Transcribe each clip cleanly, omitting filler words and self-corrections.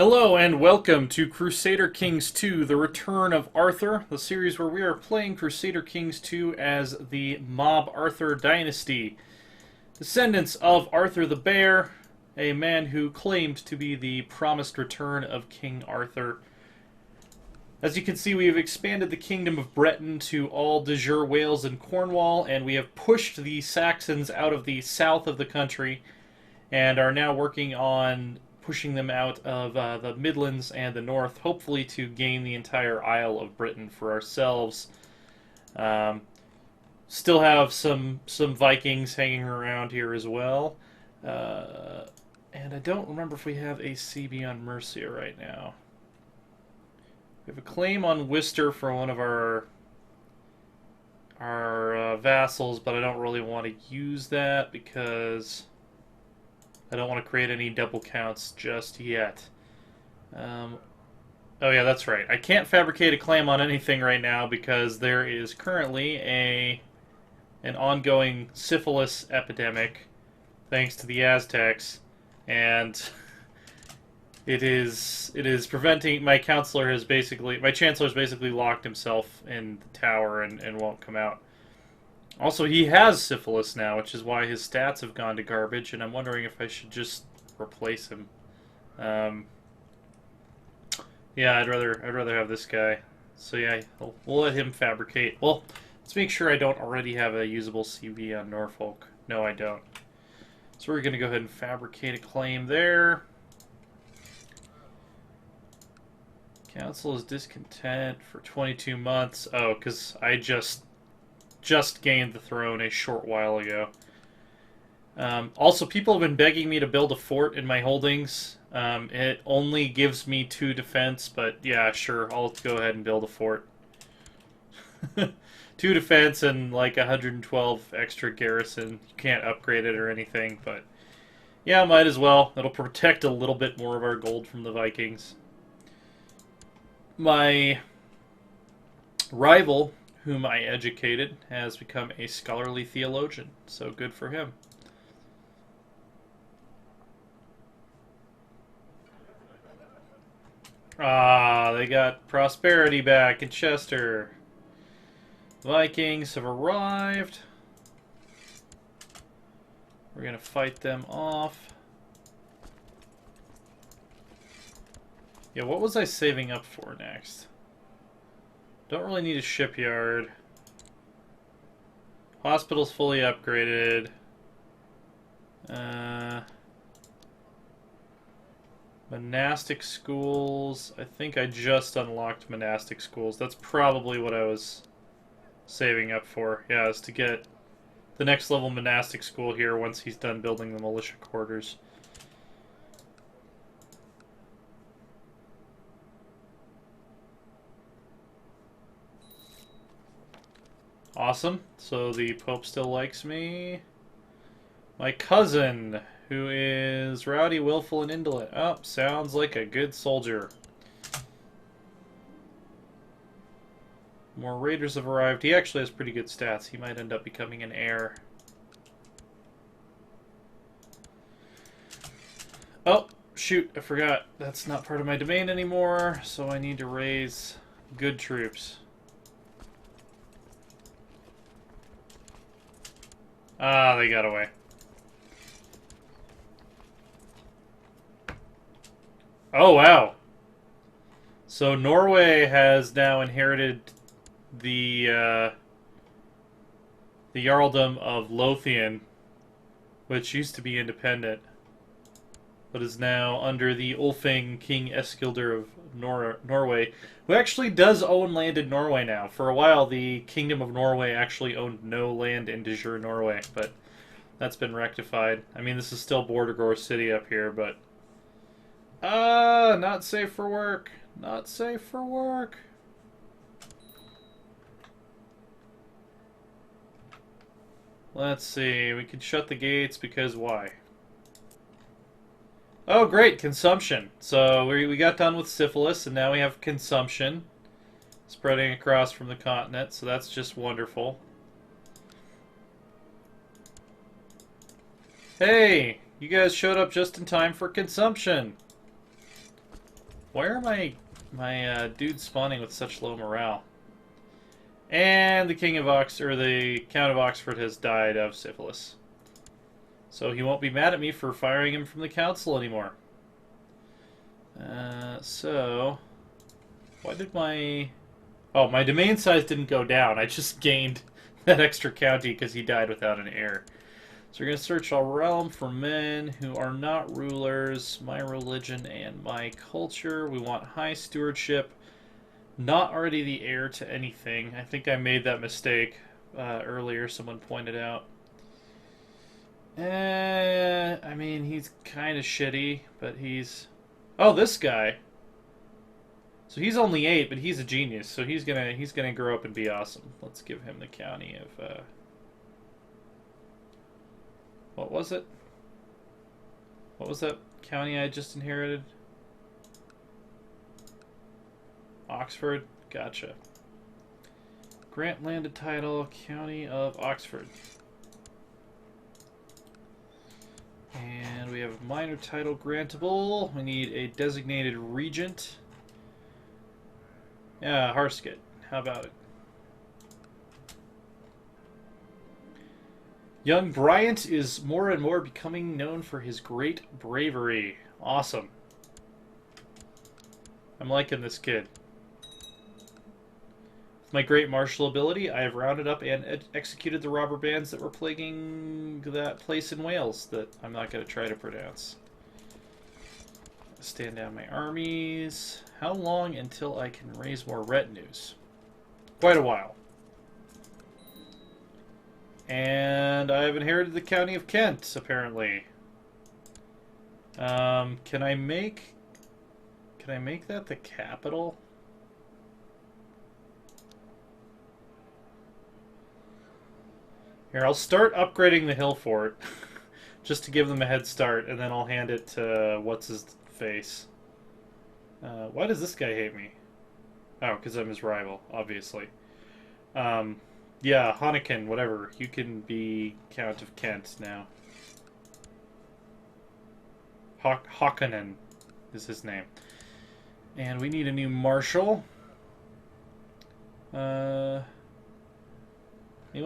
Hello and welcome to Crusader Kings 2, The Return of Arthur, the series where we are playing Crusader Kings 2 as the Mob Arthur dynasty. Descendants of Arthur the Bear, a man who claimed to be the promised return of King Arthur. As you can see, we have expanded the kingdom of Breton to all de jure Wales and Cornwall, and we have pushed the Saxons out of the south of the country, and are now working on pushing them out of the Midlands and the North, hopefully to gain the entire Isle of Britain for ourselves. Still have some Vikings hanging around here as well. And I don't remember if we have a CB on Mercia right now. We have a claim on Worcester for one of our vassals, but I don't really want to use that because I don't want to create any double counts just yet. Oh yeah, that's right. I can't fabricate a claim on anything right now because there is currently an ongoing syphilis epidemic, thanks to the Aztecs, and it is preventing. My chancellor has basically locked himself in the tower and won't come out. Also, he has syphilis now, which is why his stats have gone to garbage, and I'm wondering if I should just replace him. Yeah, I'd rather have this guy. So yeah, we'll let him fabricate. Well, let's make sure I don't already have a usable CV on Norfolk. No, I don't. So we're going to go ahead and fabricate a claim there. Council is discontent for 22 months. Oh, because I just gained the throne a short while ago. Also, people have been begging me to build a fort in my holdings. It only gives me 2 defense, but yeah, sure, I'll go ahead and build a fort. 2 defense and like 112 extra garrison. You can't upgrade it or anything, but yeah, might as well. It'll protect a little bit more of our gold from the Vikings. My rival, whom I educated, has become a scholarly theologian, so good for him. Ah, they got prosperity back in Chester. Vikings have arrived. We're going to fight them off. Yeah, what was I saving up for next? Don't really need a shipyard. Hospital's fully upgraded. Monastic schools. I think I just unlocked monastic schools. That's probably what I was saving up for. Yeah, is to get the next level monastic school here once he's done building the militia quarters. Awesome. So the Pope still likes me. My cousin, who is rowdy, willful, and indolent. Oh, sounds like a good soldier. More raiders have arrived. He actually has pretty good stats. He might end up becoming an heir. Oh, shoot, I forgot. That's not part of my domain anymore, so I need to raise good troops. Ah, they got away. Oh, wow. So Norway has now inherited the Jarldom of Lothian, which used to be independent, but is now under the Ulfing King Eskildur of Norway, who actually does own land in Norway now. For a while, the Kingdom of Norway actually owned no land in de jure Norway, but that's been rectified. I mean, this is still Bordergore City up here, but not safe for work. Not safe for work. Let's see. We can shut the gates because why? Oh, great. Consumption. So we got done with syphilis, and now we have consumption spreading across from the continent, so that's just wonderful. Hey! You guys showed up just in time for consumption. Why are my dudes spawning with such low morale? And the the Count of Oxford has died of syphilis. So he won't be mad at me for firing him from the council anymore. So why did my... Oh, my domain size didn't go down. I just gained that extra county because he died without an heir. So we're going to search all realm for men who are not rulers, my religion, and my culture. We want high stewardship. Not already the heir to anything. I think I made that mistake earlier, someone pointed out. I mean, he's kind of shitty, but he's... Oh, this guy. So he's only 8, but he's a genius. So he's gonna grow up and be awesome. Let's give him the county of what was it? What was that county I just inherited? Oxford. Gotcha. Grant landed title, County of Oxford. And we have a minor title grantable. We need a designated regent. Yeah, Harskett. How about it? Young Bryant is more and more becoming known for his great bravery. Awesome. I'm liking this kid. With my great martial ability, I have rounded up and executed the robber bands that were plaguing that place in Wales that I'm not going to try to pronounce. Stand down my armies. How long until I can raise more retinues? Quite a while. And I've inherited the county of Kent, apparently. Can I make that the capital? Here, I'll start upgrading the hill fort just to give them a head start, and then I'll hand it to what's his face. Why does this guy hate me? Oh, because I'm his rival, obviously. Yeah, Honiken, whatever. You can be Count of Kent now. Hawkinen is his name. And we need a new marshal. Anyone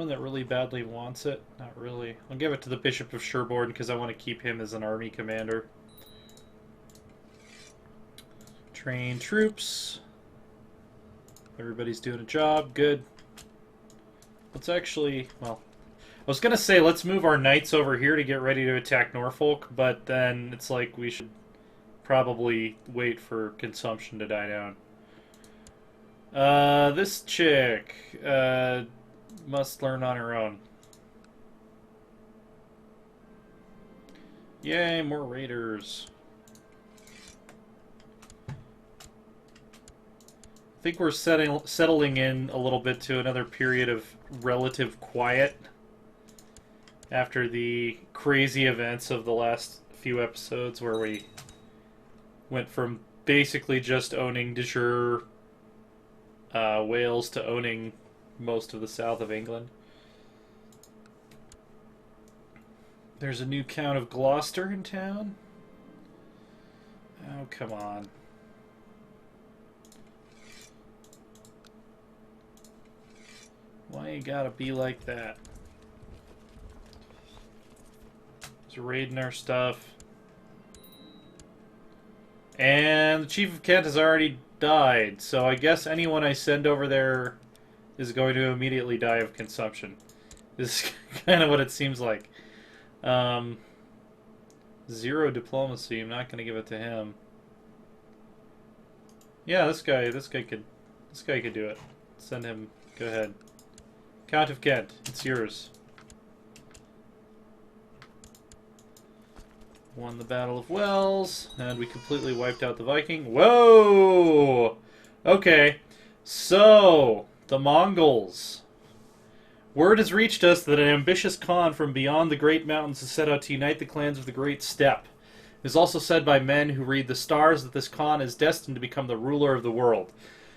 that really badly wants it? Not really. I'll give it to the Bishop of Sherborne because I want to keep him as an army commander. Train troops. Everybody's doing a job. Good. Let's actually, well, I was going to say let's move our knights over here to get ready to attack Norfolk, but then it's like we should probably wait for consumption to die down. This chick must learn on her own. Yay, more raiders. I think we're settling in a little bit to another period of relative quiet after the crazy events of the last few episodes where we went from basically just owning de jure Wales to owning most of the south of England. There's a new Count of Gloucester in town. Oh, come on. Why you gotta be like that? He's raiding our stuff. And the Chief of Kent has already died, so I guess anyone I send over there is going to immediately die of consumption. This is kind of what it seems like. 0 diplomacy, I'm not gonna give it to him. Yeah, this guy could do it. Send him, go ahead. Count of Kent, it's yours. Won the Battle of Wells, and we completely wiped out the Viking. Whoa! Okay, so, the Mongols. Word has reached us that an ambitious Khan from beyond the Great Mountains has set out to unite the clans of the Great Steppe. It is also said by men who read the stars that this Khan is destined to become the ruler of the world.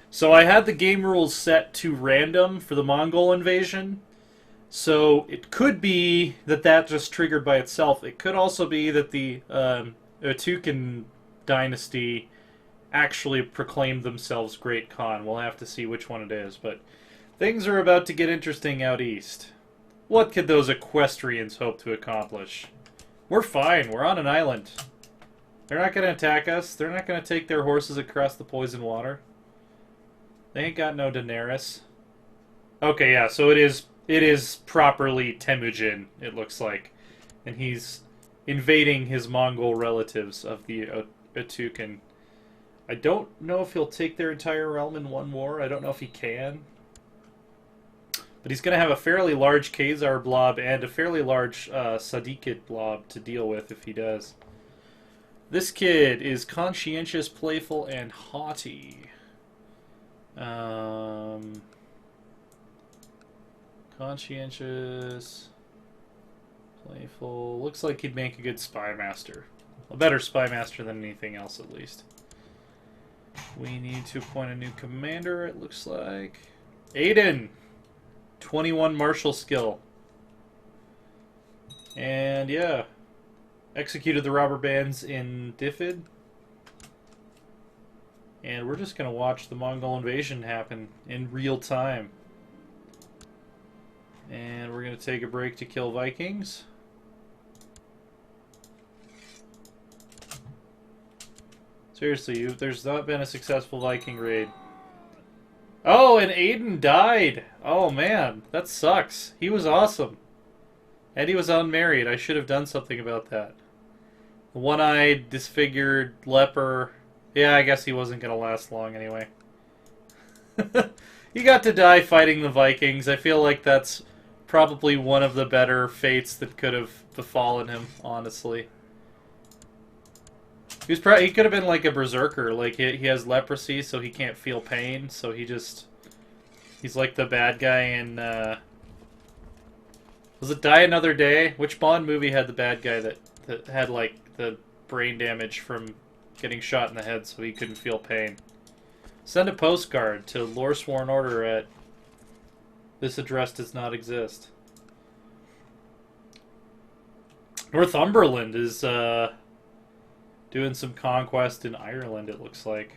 So I had the game rules set to random for the Mongol invasion. So it could be that that just triggered by itself. It could also be that the Otokan dynasty actually proclaimed themselves Great Khan. We'll have to see which one it is, but things are about to get interesting out east. What could those equestrians hope to accomplish? We're fine. We're on an island. They're not going to attack us. They're not going to take their horses across the poison water. They ain't got no Daenerys. Okay, yeah, so it is properly Temujin, it looks like. And he's invading his Mongol relatives of the Atukin. I don't know if he'll take their entire realm in one war. I don't know if he can. But he's going to have a fairly large Khazar blob and a fairly large Sadikid blob to deal with if he does. This kid is conscientious, playful, and haughty. Conscientious, playful. Looks like he'd make a good spy master. A better spy master than anything else, at least. We need to appoint a new commander, it looks like. Aiden! 21 martial skill. And, yeah. Executed the robber bands in Difid. And we're just going to watch the Mongol invasion happen in real time. And we're going to take a break to kill Vikings. Seriously, there's not been a successful Viking raid. Oh, and Aiden died! Oh man, that sucks. He was awesome. And he was unmarried. I should have done something about that. The one-eyed, disfigured, leper. Yeah, I guess he wasn't going to last long anyway. He got to die fighting the Vikings. I feel like that's probably one of the better fates that could have befallen him, honestly. He could have been like a berserker. Like, he has leprosy, so he can't feel pain, so he's like the bad guy in, was it Die Another Day? Which Bond movie had the bad guy that had, like, the brain damage from getting shot in the head so he couldn't feel pain? Send a postcard to Loresworn Order at... This address does not exist. Northumberland is doing some conquest in Ireland, it looks like.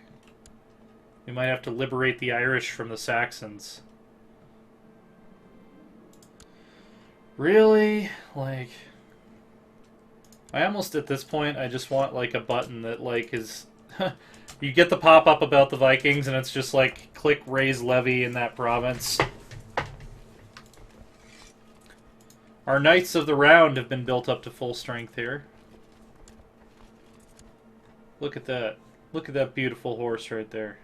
We might have to liberate the Irish from the Saxons. Really? Like... I almost, at this point, I just want, like, a button that, like, is... You get the pop-up about the Vikings, and it's just like, click raise levy in that province. Our Knights of the Round have been built up to full strength here. Look at that. Look at that beautiful horse right there.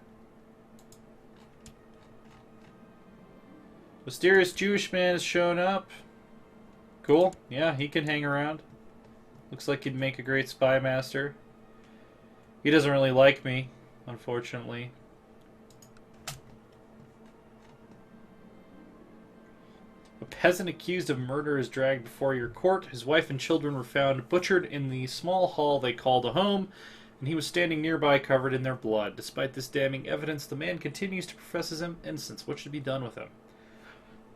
Mysterious Jewish man has shown up. Cool. Yeah, he can hang around. Looks like he'd make a great spy master. He doesn't really like me, unfortunately. A peasant accused of murder is dragged before your court. His wife and children were found butchered in the small hall they called a home, and he was standing nearby covered in their blood. Despite this damning evidence, the man continues to profess his innocence. What should be done with him?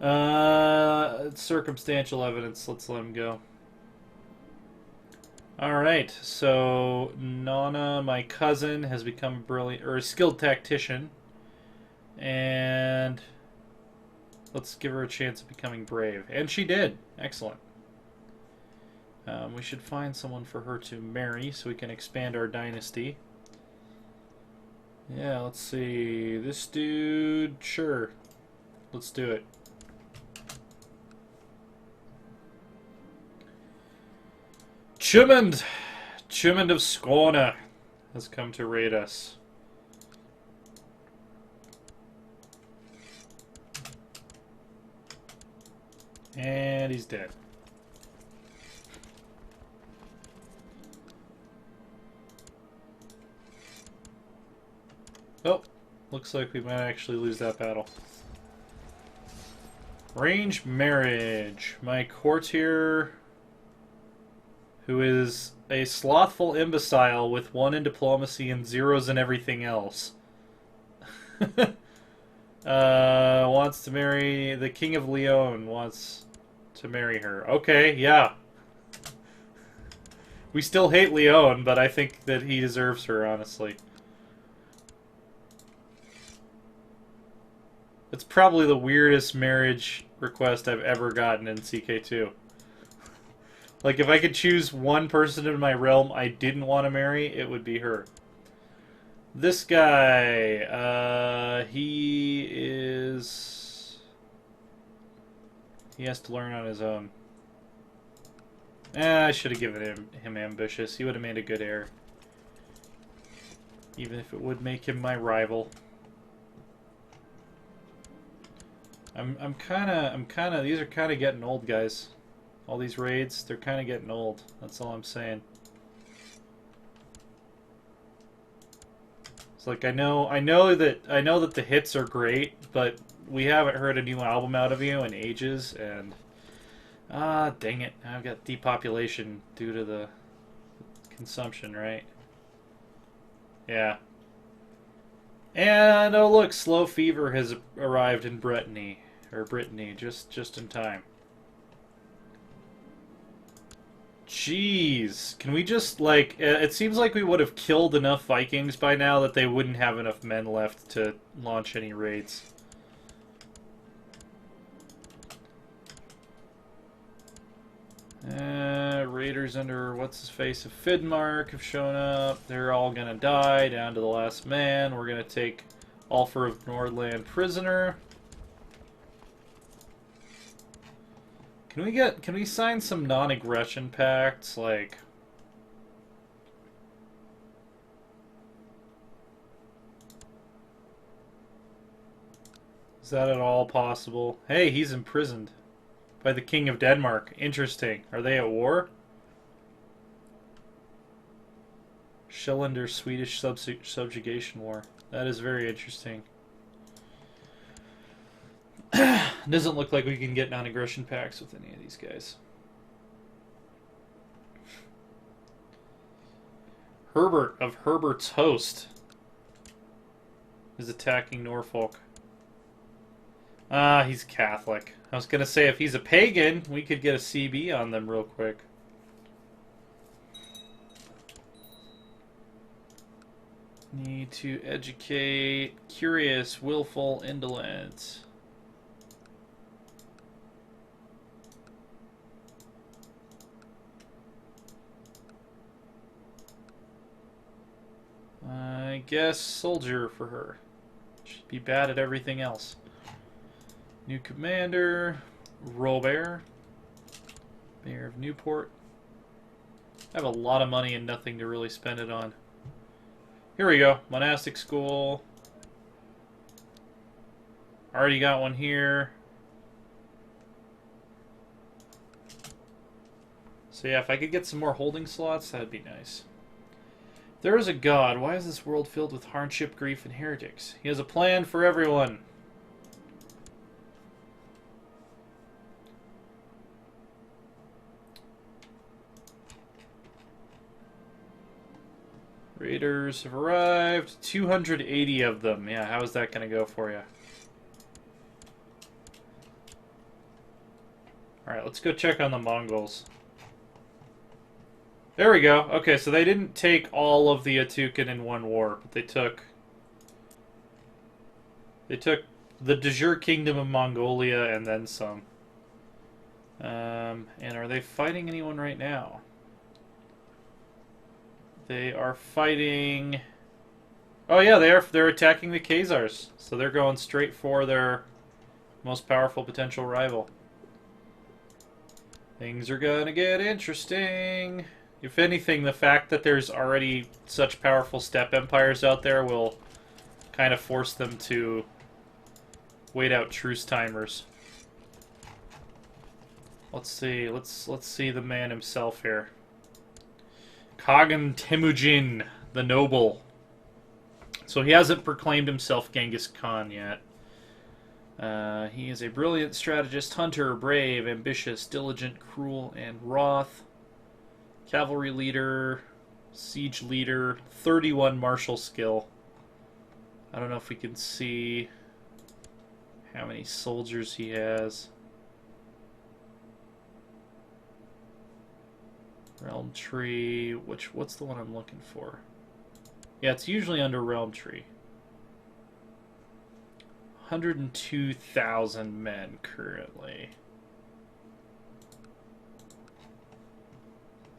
It's circumstantial evidence. Let's let him go. Alright, so Nana, my cousin, has become a brilliant, or a skilled tactician. And let's give her a chance of becoming brave. And she did. Excellent. We should find someone for her to marry so we can expand our dynasty. Yeah, let's see. This dude, sure. Let's do it. Chumand of Skåne has come to raid us. And he's dead. Oh, looks like we might actually lose that battle. Arranged marriage. My courtier, who is a slothful imbecile with 1 in diplomacy and 0s in everything else. Wants to marry... The King of Leon wants to marry her. Okay, yeah. We still hate Leon, but I think that he deserves her, honestly. It's probably the weirdest marriage request I've ever gotten in CK2. Like, if I could choose one person in my realm I didn't want to marry, it would be her. This guy, he is... He has to learn on his own. I should have given him ambitious. He would have made a good heir. Even if it would make him my rival. I'm kind of, these are kind of getting old, guys. All these raids, they're kind of getting old. That's all I'm saying. It's like I know that the hits are great, but we haven't heard a new album out of you in ages, and dang it, I've got depopulation due to the consumption, right? Yeah. And oh look, slow fever has arrived in Brittany just in time. Jeez, can we just, like, it seems like we would have killed enough Vikings by now that they wouldn't have enough men left to launch any raids. Raiders under what's-his-face of Fidmark have shown up. They're all gonna die, down to the last man. We're gonna take Ulfr of Nordland prisoner. Can we sign some non-aggression pacts, like... Is that at all possible? Hey, he's imprisoned by the King of Denmark. Interesting. Are they at war? Schillender Swedish subjugation war. That is very interesting. Doesn't look like we can get non-aggression pacts with any of these guys. Herbert of Herbert's Host is attacking Norfolk. He's Catholic. I was gonna say if he's a pagan, we could get a CB on them real quick. Need to educate, curious, willful, indolent. I guess soldier for her. Should be bad at everything else. New commander, Robert, Mayor of Newport. I have a lot of money and nothing to really spend it on. Here we go, monastic school. Already got one here. So yeah, if I could get some more holding slots, that'd be nice. There is a God. Why is this world filled with hardship, grief, and heretics? He has a plan for everyone. Raiders have arrived. 280 of them. Yeah, how is that going to go for you? Alright, let's go check on the Mongols. There we go. Okay, so they didn't take all of the Atuken in one war, but they took the de jure Kingdom of Mongolia and then some. And are they fighting anyone right now? They are fighting... Oh yeah, they're attacking the Khazars. So they're going straight for their most powerful potential rival. Things are gonna get interesting. If anything, the fact that there's already such powerful steppe empires out there will kind of force them to wait out truce timers. Let's see. Let's see the man himself here. Khagan Temujin, the noble. So he hasn't proclaimed himself Genghis Khan yet. He is a brilliant strategist, hunter, brave, ambitious, diligent, cruel, and wroth. Cavalry leader, siege leader, 31 martial skill. I don't know if we can see how many soldiers he has. Realm Tree, what's the one I'm looking for? Yeah, it's usually under Realm Tree. 102,000 men currently.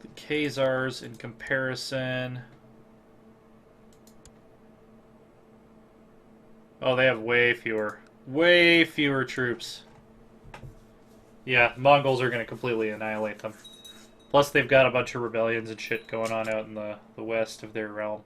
The Khazars in comparison... Oh, they have way fewer. Way fewer troops. Yeah, Mongols are going to completely annihilate them. Plus, they've got a bunch of rebellions and shit going on out in the west of their realm.